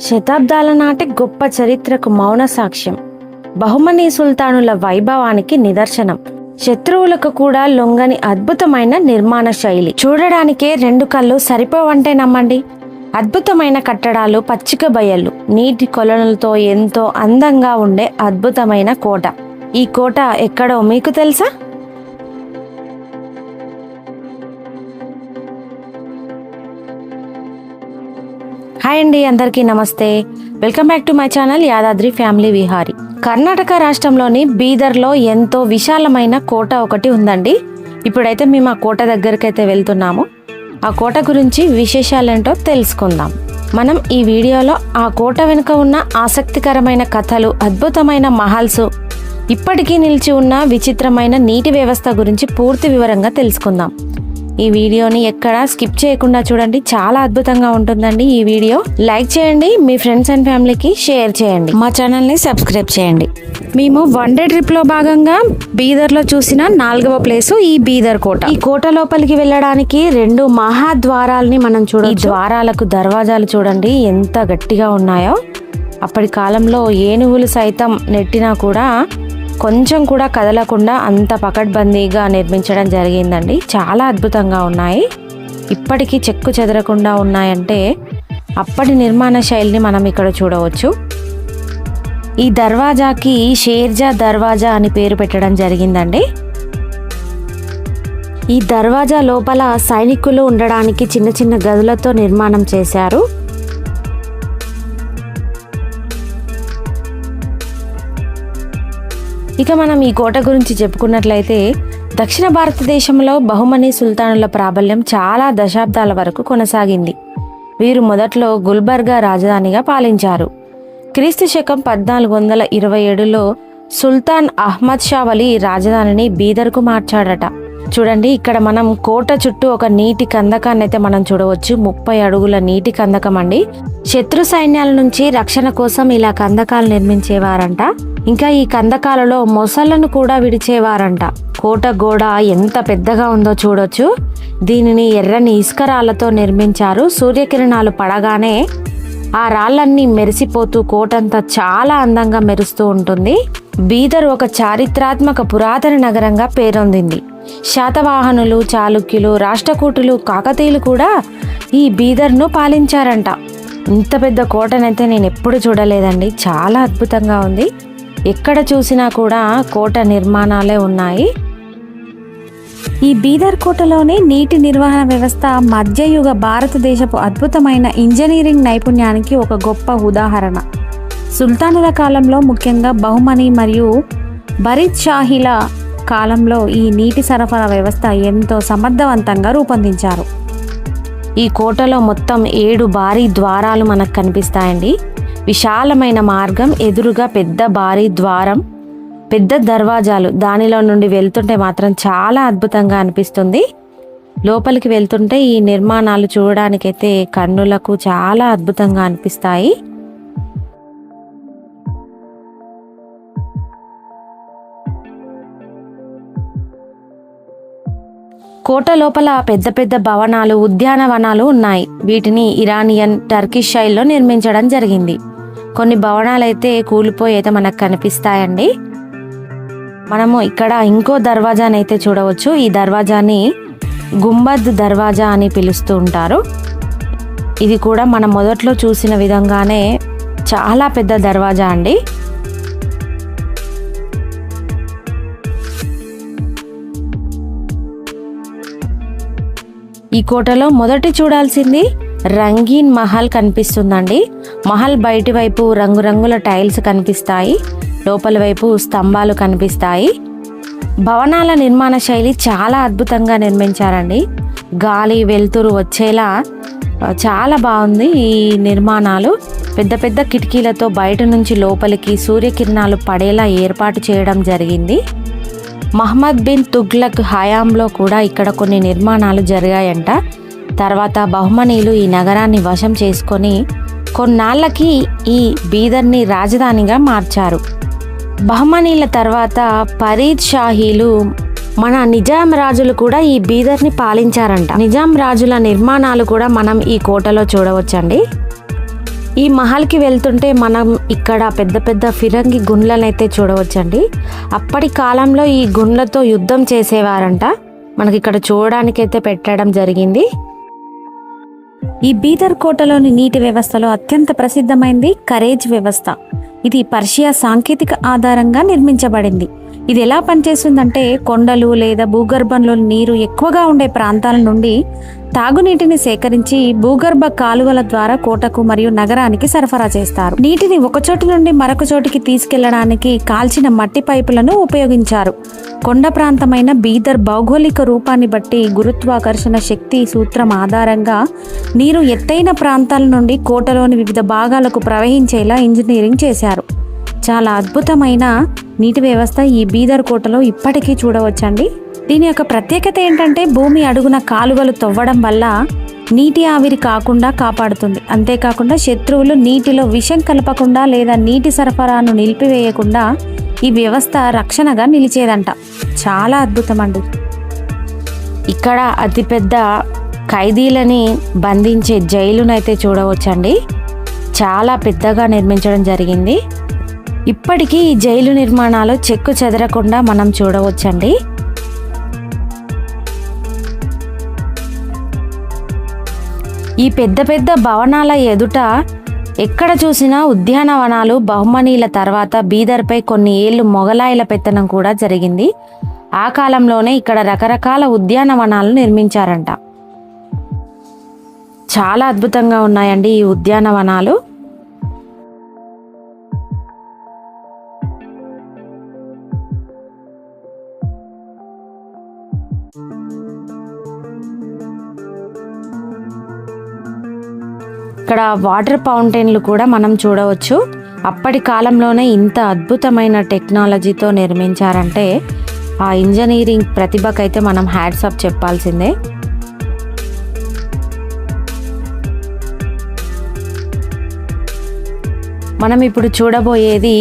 శతాబ్దాల నాటి గొప్ప చరిత్రకు మౌన సాక్ష్యం, బహుమనీ సుల్తానుల వైభవానికి నిదర్శనం, శత్రువులకు కూడా లొంగని అద్భుతమైన నిర్మాణ శైలి. చూడడానికే రెండు కళ్ళు సరిపోవంటే నమ్మండి. అద్భుతమైన కట్టడాలు, పచ్చిక బయళ్ళు, నీటి కొలనులతో ఎంతో అందంగా ఉండే అద్భుతమైన కోట. ఈ కోట ఎక్కడో మీకు తెలుసా? హాయ్ అండి, అందరికీ నమస్తే. Welcome back to my channel Yadadri family Vihari. Karnataka రాష్ట్రంలోని బీదర్లో ఎంతో విశాలమైన కోట ఒకటి ఉందండి. ఇప్పుడైతే మేము ఆ కోట దగ్గరకైతే వెళ్తున్నాము. ఆ కోట గురించి విశేషాలేంటో తెలుసుకుందాం. మనం ఈ వీడియోలో ఆ కోట వెనుక ఉన్న ఆసక్తికరమైన కథలు, అద్భుతమైన మహల్స్, ఇప్పటికీ నిలిచి ఉన్న విచిత్రమైన నీటి వ్యవస్థ గురించి పూర్తి వివరంగా తెలుసుకుందాం. ఈ వీడియోని ఎక్కడా స్కిప్ చేయకుండా చూడండి, చాలా అద్భుతంగా ఉంటుందండి. ఈ వీడియో లైక్ చేయండి, మీ ఫ్రెండ్స్ అండ్ ఫ్యామిలీకి షేర్ చేయండి, మా ఛానల్ని సబ్స్క్రైబ్ చేయండి. మేము వన్ డే ట్రిప్లో భాగంగా బీదర్లో చూసిన 4వ ప్లేసు ఈ బీదర్ కోట. ఈ కోట లోపలికి వెళ్ళడానికి 2 మహాద్వారాలని మనం చూడవచ్చు. ఈ ద్వారాలకు దర్వాజాలు చూడండి ఎంత గట్టిగా ఉన్నాయో. అప్పటి కాలంలో ఏనుగులు సైతం నెట్టినా కూడా కొంచెం కూడా కదలకుండా అంత పకడ్బందీగా నిర్మించడం జరిగిందండి. చాలా అద్భుతంగా ఉన్నాయి. ఇప్పటికీ చెక్కు చెదరకుండా ఉన్నాయంటే అప్పటి నిర్మాణ శైలిని మనం ఇక్కడ చూడవచ్చు. ఈ దర్వాజాకి షేర్జా దర్వాజా అని పేరు పెట్టడం జరిగిందండి. ఈ దర్వాజా లోపల సైనికులు ఉండడానికి చిన్న చిన్న గదులతో నిర్మాణం చేశారు. ఇక మనం ఈ కోట గురించి చెప్పుకున్నట్లయితే దక్షిణ భారతదేశంలో బహుమనీ సుల్తానుల ప్రాబల్యం చాలా దశాబ్దాల వరకు కొనసాగింది. వీరు మొదట్లో గుల్బర్గా రాజధానిగా పాలించారు. క్రీస్తు శకం 1427లో సుల్తాన్ అహ్మద్ షా వలి రాజధానిని బీదర్కు మార్చాడట. చూడండి, ఇక్కడ మనం కోట చుట్టూ ఒక నీటి కందకాన్ని అయితే మనం చూడవచ్చు. 30 అడుగుల నీటి కందకం అండి. శత్రు సైన్యాల నుంచి రక్షణ కోసం ఇలా కందకాలు నిర్మించేవారంట. ఇంకా ఈ కందకాలలో మొసళ్లను కూడా విడిచేవారంట. కోట గోడ ఎంత పెద్దగా ఉందో చూడొచ్చు. దీనిని ఎర్రని ఇసుక రాళ్లతో నిర్మించారు. సూర్యకిరణాలు పడగానే ఆ రాళ్ళన్నీ మెరిసిపోతూ కోటంతా చాలా అందంగా మెరుస్తూ ఉంటుంది. బీదర్ ఒక చారిత్రాత్మక పురాతన నగరంగా పేరొందింది. శాతవాహనులు, చాళుక్యులు, రాష్ట్రకూటులు, కాకతీయులు కూడా ఈ బీదర్ను పాలించారంట. ఇంత పెద్ద కోటనైతే నేను ఎప్పుడు చూడలేదండి. చాలా అద్భుతంగా ఉంది. ఎక్కడ చూసినా కూడా కోట నిర్మాణాలే ఉన్నాయి. ఈ బీదర్ కోటలోని నీటి నిర్వహణ వ్యవస్థ మధ్యయుగ భారతదేశపు అద్భుతమైన ఇంజనీరింగ్ నైపుణ్యానికి ఒక గొప్ప ఉదాహరణ. సుల్తానుల కాలంలో, ముఖ్యంగా బహుమనీ మరియు బరీద్ షాహీల కాలంలో ఈ నీటి సరఫరా వ్యవస్థ ఎంతో సమర్థవంతంగా రూపొందించారు. ఈ కోటలో మొత్తం 7 భారీ ద్వారాలు మనకు కనిపిస్తాయండి. విశాలమైన మార్గం, ఎదురుగా పెద్ద భారీ ద్వారం, పెద్ద దర్వాజాలు. దానిలో నుండి వెళ్తుంటే మాత్రం చాలా అద్భుతంగా అనిపిస్తుంది. లోపలికి వెళ్తుంటే ఈ నిర్మాణాలు చూడడానికైతే కన్నులకు చాలా అద్భుతంగా అనిపిస్తాయి. కోట లోపల పెద్ద పెద్ద భవనాలు, ఉద్యానవనాలు ఉన్నాయి. వీటిని ఇరానియన్, టర్కిష్ శైలిలో నిర్మించడం జరిగింది. కొన్ని భవనాలు అయితే కూలిపోయి అయితే మనకు కనిపిస్తాయండి. మనము ఇక్కడ ఇంకో దర్వాజాని అయితే చూడవచ్చు. ఈ దర్వాజాని గుంబద్ దర్వాజా అని పిలుస్తూ ఉంటారు. ఇది కూడా మనం మొదట్లో చూసిన విధంగానే చాలా పెద్ద దర్వాజా అండి. ఈ కోటలో మొదటి చూడాల్సింది రంగీన్ మహల్ కనిపిస్తుందండి. మహల్ బయటి వైపు రంగురంగుల టైల్స్ కనిపిస్తాయి. లోపల వైపు స్తంభాలు కనిపిస్తాయి. భవనాల నిర్మాణ శైలి చాలా అద్భుతంగా నిర్మించారండి. గాలి, వెలుతురు వచ్చేలా చాలా బాగుంది ఈ నిర్మాణాలు. పెద్ద పెద్ద కిటికీలతో బయట నుంచి లోపలికి సూర్యకిరణాలు పడేలా ఏర్పాటు చేయడం జరిగింది. మహమ్మద్ బిన్ తుగ్లక్ హయాంలో కూడా ఇక్కడ కొన్ని నిర్మాణాలు జరిగాయంట. తర్వాత బహుమనీలు ఈ నగరాన్ని వశం చేసుకొని కొన్నాళ్ళకి ఈ బీదర్ని రాజధానిగా మార్చారు. బహుమనీల తర్వాత ఫరీద్ షాహీలు, మన నిజాం రాజులు కూడా ఈ బీదర్ని పాలించారంట. నిజాం రాజుల నిర్మాణాలు కూడా మనం ఈ కోటలో చూడవచ్చండి. ఈ మహల్కి వెళ్తుంటే మనం ఇక్కడ పెద్ద పెద్ద ఫిరంగి గుండ్లనైతే చూడవచ్చండి. అప్పటి కాలంలో ఈ గుండ్లతో యుద్ధం చేసేవారంట. మనకి ఇక్కడ చూడడానికైతే పెట్టడం జరిగింది. ఈ బీదర్ కోటలోని నీటి వ్యవస్థలో అత్యంత ప్రసిద్ధమైంది కరేజ్ వ్యవస్థ. ఇది పర్షియా సాంకేతిక ఆధారంగా నిర్మించబడింది. ఇది ఎలా పనిచేస్తుందంటే కొండలు లేదా భూగర్భంలో నీరు ఎక్కువగా ఉండే ప్రాంతాల నుండి తాగునీటిని సేకరించి భూగర్భ కాలువల ద్వారా కోటకు మరియు నగరానికి సరఫరా చేస్తారు. నీటిని ఒక చోటు నుండి మరొక చోటికి తీసుకెళ్లడానికి కాల్చిన మట్టి పైపులను ఉపయోగించారు. కొండ ప్రాంతమైన బీదర్ భౌగోళిక రూపాన్ని బట్టి గురుత్వాకర్షణ శక్తి సూత్రం ఆధారంగా నీరు ఎత్తైన ప్రాంతాల నుండి కోటలోని వివిధ భాగాలకు ప్రవహించేలా ఇంజనీరింగ్ చేశారు. చాలా అద్భుతమైన నీటి వ్యవస్థ ఈ బీదర్ కోటలో ఇప్పటికీ చూడవచ్చండి. దీని యొక్క ప్రత్యేకత ఏంటంటే భూమి అడుగున కాలువలు తవ్వడం వల్ల నీటి ఆవిరి కాకుండా కాపాడుతుంది. అంతేకాకుండా శత్రువులు నీటిలో విషం కలపకుండా లేదా నీటి సరఫరాను నిలిపివేయకుండా ఈ వ్యవస్థ రక్షణగా నిలిచేదంట. చాలా అద్భుతం అండి. ఇక్కడ అతిపెద్ద ఖైదీలని బంధించే జైలునైతే చూడవచ్చండి. చాలా పెద్దగా నిర్మించడం జరిగింది. ఇప్పటికీ ఈ జైలు నిర్మాణాలు చెక్కు చెదరకుండా మనం చూడవచ్చండి. ఈ పెద్ద పెద్ద భవనాల ఎదుట ఎక్కడ చూసినా ఉద్యానవనాలు. బహుమనీల తర్వాత బీదర్పై కొన్ని ఏళ్ళు మొఘలాయుల పెత్తనం కూడా జరిగింది. ఆ కాలంలోనే ఇక్కడ రకరకాల ఉద్యానవనాలు నిర్మించారంట. చాలా అద్భుతంగా ఉన్నాయండి ఈ ఉద్యానవనాలు. ఇక్కడ వాటర్ ఫౌంటైన్లు కూడా మనం చూడవచ్చు. అప్పటి కాలంలోనే ఇంత అద్భుతమైన టెక్నాలజీతో నిర్మించారంటే ఆ ఇంజనీరింగ్ ప్రతిభకైతే మనం హ్యాట్స్ ఆఫ్ చెప్పాల్సిందే. మనం ఇప్పుడు చూడబోయేది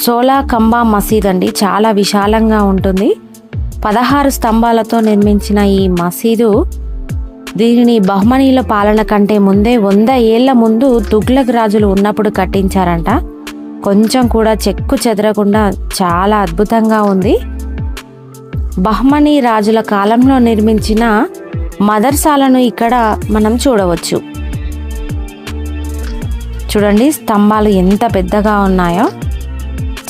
సోలా కంబా మసీద్ అండి. చాలా విశాలంగా ఉంటుంది. 16 స్తంభాలతో నిర్మించిన ఈ మసీదు దీనిని బహుమనీల పాలన కంటే ముందే 100 ఏళ్ల ముందు తుగ్లక్ రాజులు ఉన్నప్పుడు కట్టించారంట. కొంచెం కూడా చెక్కు చెదరకుండా చాలా అద్భుతంగా ఉంది. బహ్మనీ రాజుల కాలంలో నిర్మించిన మదర్సాలను ఇక్కడ మనం చూడవచ్చు. చూడండి స్తంభాలు ఎంత పెద్దగా ఉన్నాయో.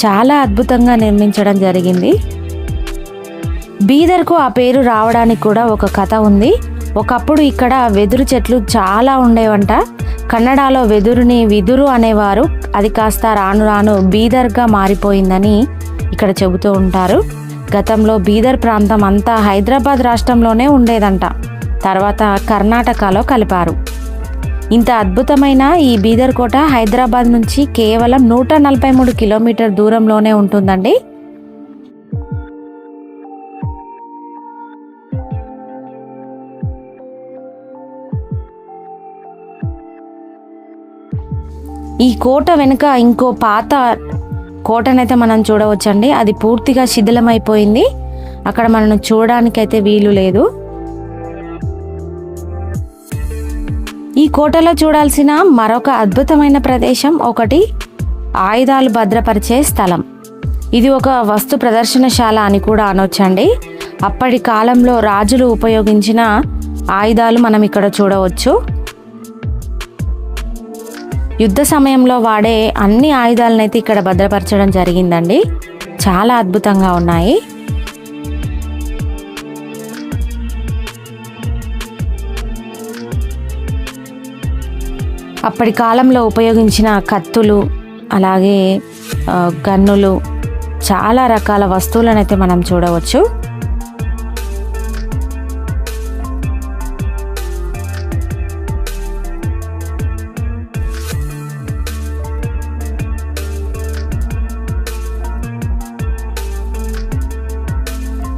చాలా అద్భుతంగా నిర్మించడం జరిగింది. బీదర్కు ఆ పేరు రావడానికి కూడా ఒక కథ ఉంది. ఒకప్పుడు ఇక్కడ వెదురు చెట్లు చాలా ఉండేవంట. కన్నడలో వెదురుని విదురు అనేవారు. అది కాస్త రాను రాను బీదర్గా మారిపోయిందని ఇక్కడ చెబుతూ ఉంటారు. గతంలో బీదర్ ప్రాంతం అంతా హైదరాబాద్ రాష్ట్రంలోనే ఉండేదంట. తర్వాత కర్ణాటకలో కలిపారు. ఇంత అద్భుతమైన ఈ బీదర్ కోట హైదరాబాద్ నుంచి కేవలం 143 కిలోమీటర్ దూరంలోనే ఉంటుందండి. ఈ కోట వెనుక ఇంకో పాత కోటనైతే మనం చూడవచ్చండి. అది పూర్తిగా శిథిలమైపోయింది. అక్కడ మనం చూడడానికైతే వీలు లేదు. ఈ కోటలో చూడాల్సిన మరొక అద్భుతమైన ప్రదేశం ఒకటి ఆయుధాలు భద్రపరిచే స్థలం. ఇది ఒక వస్తు ప్రదర్శనశాల అని కూడా అనొచ్చండి. అప్పటి కాలంలో రాజులు ఉపయోగించిన ఆయుధాలు మనం ఇక్కడ చూడవచ్చు. యుద్ధ సమయంలో వాడే అన్ని ఆయుధాలనైతే ఇక్కడ భద్రపరచడం జరిగిందండి. చాలా అద్భుతంగా ఉన్నాయి. అప్పటి కాలంలో ఉపయోగించిన కత్తులు, అలాగే గన్నులు, చాలా రకాల వస్తువులనైతే మనం చూడవచ్చు.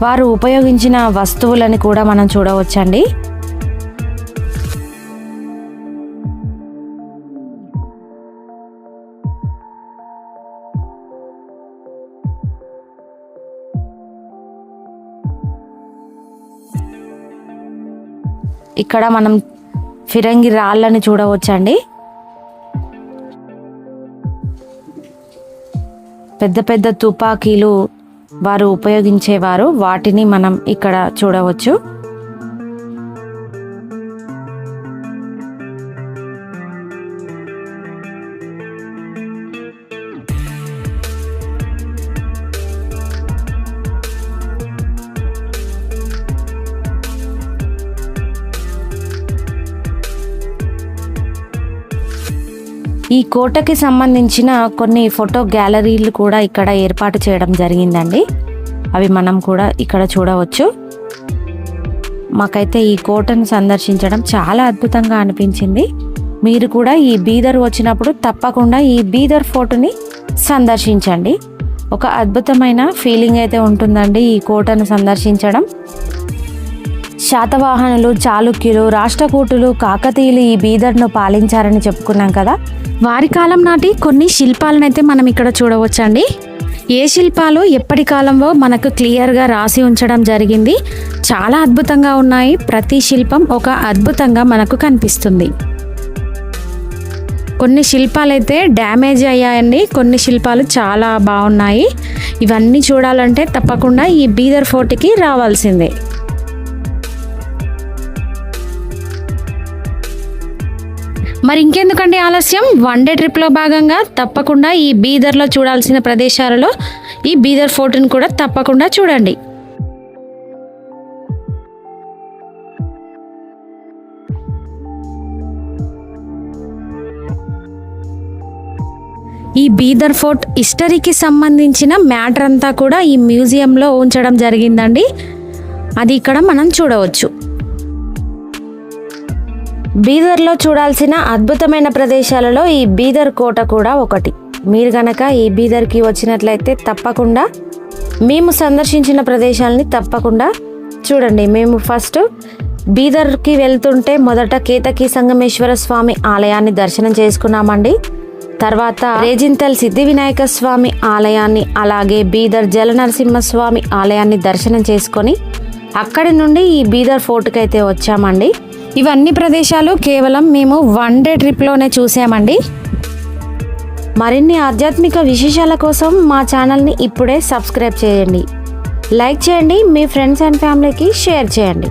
వారు ఉపయోగించిన వస్తువులను కూడా మనం చూడవచ్చండి. ఇక్కడ మనం ఫిరంగి రాళ్ళని చూడవచ్చండి. పెద్ద పెద్ద తుపాకీలు వారు ఉపయోగించేవారు, వాటిని మనం ఇక్కడ చూడవచ్చు. ఈ కోటకి సంబంధించిన కొన్ని ఫోటో గ్యాలరీలు కూడా ఇక్కడ ఏర్పాటు చేయడం జరిగిందండి. అవి మనం కూడా ఇక్కడ చూడవచ్చు. మాకైతే ఈ కోటను సందర్శించడం చాలా అద్భుతంగా అనిపించింది. మీరు కూడా ఈ బీదర్ వచ్చినప్పుడు తప్పకుండా ఈ బీదర్ ఫోర్ట్ని సందర్శించండి. ఒక అద్భుతమైన ఫీలింగ్ అయితే ఉంటుందండి ఈ కోటను సందర్శించడం. శాతవాహనులు, చాళుక్యులు, రాష్ట్రకూటులు, కాకతీయులు ఈ బీదర్ను పాలించారని చెప్పుకున్నాం కదా. వారి కాలం నాటి కొన్ని శిల్పాలను అయితే మనం ఇక్కడ చూడవచ్చండి. ఏ శిల్పాలు ఎప్పటి కాలంలో మనకు క్లియర్గా రాసి ఉంచడం జరిగింది. చాలా అద్భుతంగా ఉన్నాయి. ప్రతి శిల్పం ఒక అద్భుతంగా మనకు కనిపిస్తుంది. కొన్ని శిల్పాలు అయితే డ్యామేజ్ అయ్యాయండి, కొన్ని శిల్పాలు చాలా బాగున్నాయి. ఇవన్నీ చూడాలంటే తప్పకుండా ఈ బీదర్ ఫోర్ట్కి రావాల్సిందే. మరి ఇంకెందుకండి ఆలస్యం, వన్ డే ట్రిప్లో భాగంగా తప్పకుండా ఈ బీదర్లో చూడాల్సిన ప్రదేశాలలో ఈ బీదర్ ఫోర్ట్ని కూడా తప్పకుండా చూడండి. ఈ బీదర్ ఫోర్ట్ హిస్టరీకి సంబంధించిన మ్యాటర్ అంతా కూడా ఈ మ్యూజియంలో ఉంచడం జరిగిందండి. అది ఇక్కడ మనం చూడవచ్చు. బీదర్లో చూడాల్సిన అద్భుతమైన ప్రదేశాలలో ఈ బీదర్ కోట కూడా ఒకటి. మీరు గనక ఈ బీదర్కి వచ్చినట్లయితే తప్పకుండా మేము సందర్శించిన ప్రదేశాలని తప్పకుండా చూడండి. మేము ఫస్ట్ బీదర్కి వెళ్తుంటే మొదట కేతకి సంగమేశ్వర స్వామి ఆలయాన్ని దర్శనం చేసుకున్నామండి. తర్వాత రేజింతల్ సిద్ధి వినాయక స్వామి ఆలయాన్ని, అలాగే బీదర్ జలనరసింహస్వామి ఆలయాన్ని దర్శనం చేసుకొని అక్కడి నుండి ఈ బీదర్ ఫోర్ట్కి అయితే వచ్చామండి. ఇవన్నీ ప్రదేశాలు కేవలం మేము వన్ డే ట్రిప్లోనే చూసామండి. మరిన్ని ఆధ్యాత్మిక విశేషాల కోసం మా ఛానల్ని ఇప్పుడే సబ్స్క్రైబ్ చేయండి, లైక్ చేయండి, మీ ఫ్రెండ్స్ అండ్ ఫ్యామిలీకి షేర్ చేయండి.